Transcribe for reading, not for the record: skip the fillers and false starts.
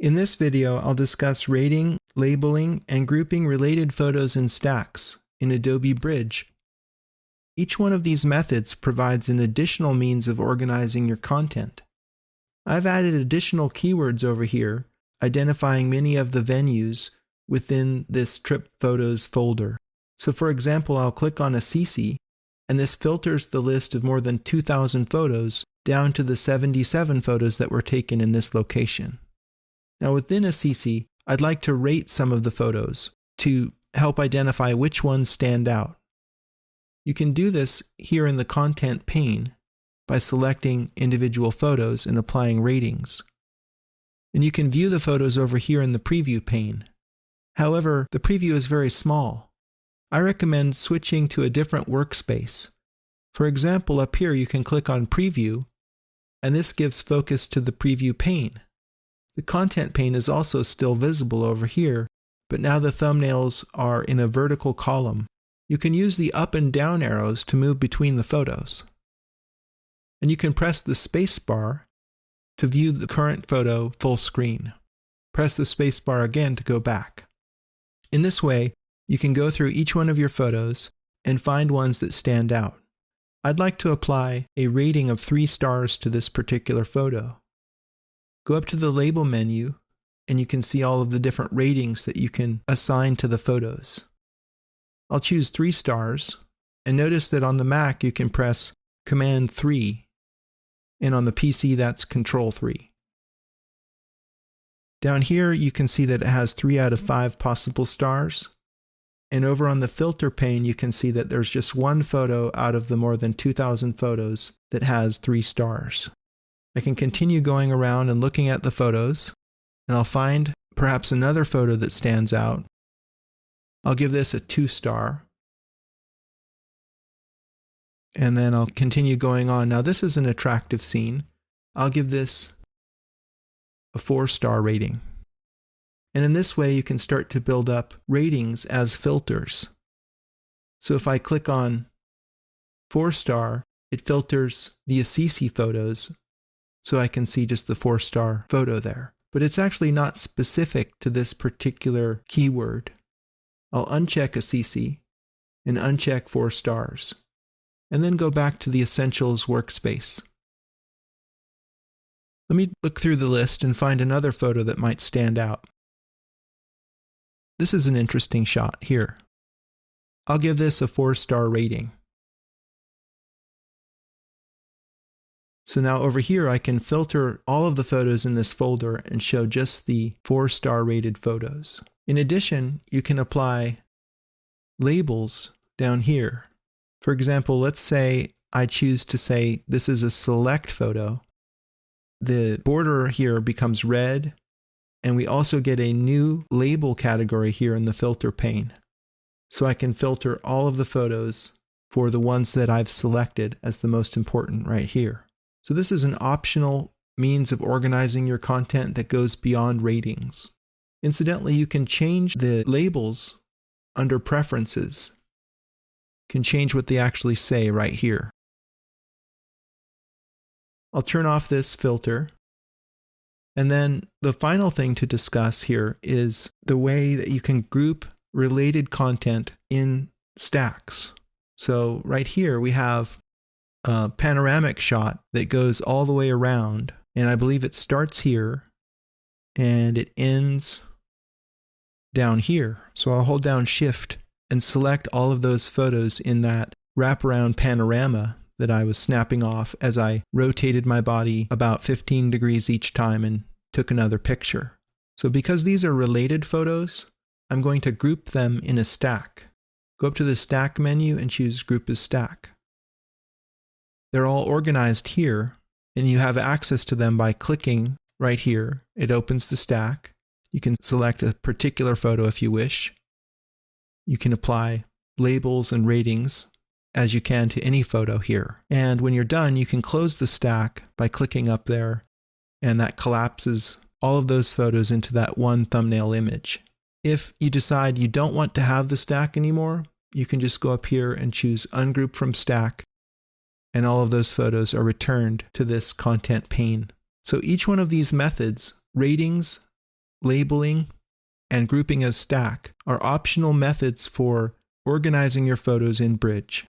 In this video, I'll discuss rating, labeling, and grouping related photos in stacks in Adobe Bridge. Each one of these methods provides an additional means of organizing your content. I've added additional keywords over here, identifying many of the venues within this Trip Photos folder. So for example, I'll click on Assisi, and this filters the list of more than 2,000 photos down to the 77 photos that were taken in this location. Now within Assisi, I'd like to rate some of the photos to help identify which ones stand out. You can do this here in the Content pane by selecting individual photos and applying ratings. And you can view the photos over here in the Preview pane. However, the preview is very small. I recommend switching to a different workspace. For example, up here you can click on Preview, and this gives focus to the Preview pane. The Content pane is also still visible over here, but now the thumbnails are in a vertical column. You can use the up and down arrows to move between the photos. And you can press the space bar to view the current photo full screen. Press the space bar again to go back. In this way, you can go through each one of your photos and find ones that stand out. I'd like to apply a rating of 3 stars to this particular photo. Go up to the Label menu, and you can see all of the different ratings that you can assign to the photos. I'll choose 3 stars, and notice that on the Mac you can press Command 3, and on the PC that's Control 3. Down here you can see that it has 3 out of 5 possible stars, and over on the Filter pane you can see that there's just one photo out of the more than 2,000 photos that has 3 stars. I can continue going around and looking at the photos, and I'll find perhaps another photo that stands out. I'll give this a 2 star. And then I'll continue going on. Now this is an attractive scene. I'll give this a 4-star rating. And in this way you can start to build up ratings as filters. So if I click on 4-star, it filters the Assisi photos, so I can see just the 4-star photo there. But it's actually not specific to this particular keyword. I'll uncheck Assisi and uncheck 4 stars, and then go back to the Essentials workspace. Let me look through the list and find another photo that might stand out. This is an interesting shot here. I'll give this a 4-star rating. So now over here I can filter all of the photos in this folder and show just the 4-star rated photos. In addition, you can apply labels down here. For example, let's say I choose to say this is a select photo. The border here becomes red, and we also get a new label category here in the filter pane. So I can filter all of the photos for the ones that I've selected as the most important right here. So this is an optional means of organizing your content that goes beyond ratings. Incidentally, you can change the labels under Preferences. You can change what they actually say right here. I'll turn off this filter. And then the final thing to discuss here is the way that you can group related content in stacks. So right here we have a panoramic shot that goes all the way around, and I believe it starts here and it ends down here. So I'll hold down Shift and select all of those photos in that wraparound panorama that I was snapping off as I rotated my body about 15 degrees each time and took another picture. So because these are related photos, I'm going to group them in a stack. Go up to the Stack menu and choose Group as Stack. They're all organized here, and you have access to them by clicking right here. It opens the stack. You can select a particular photo if you wish. You can apply labels and ratings as you can to any photo here. And when you're done, you can close the stack by clicking up there, and that collapses all of those photos into that one thumbnail image. If you decide you don't want to have the stack anymore, you can just go up here and choose Ungroup from Stack, and all of those photos are returned to this Content pane. So each one of these methods, ratings, labeling, and grouping as stack are optional methods for organizing your photos in Bridge.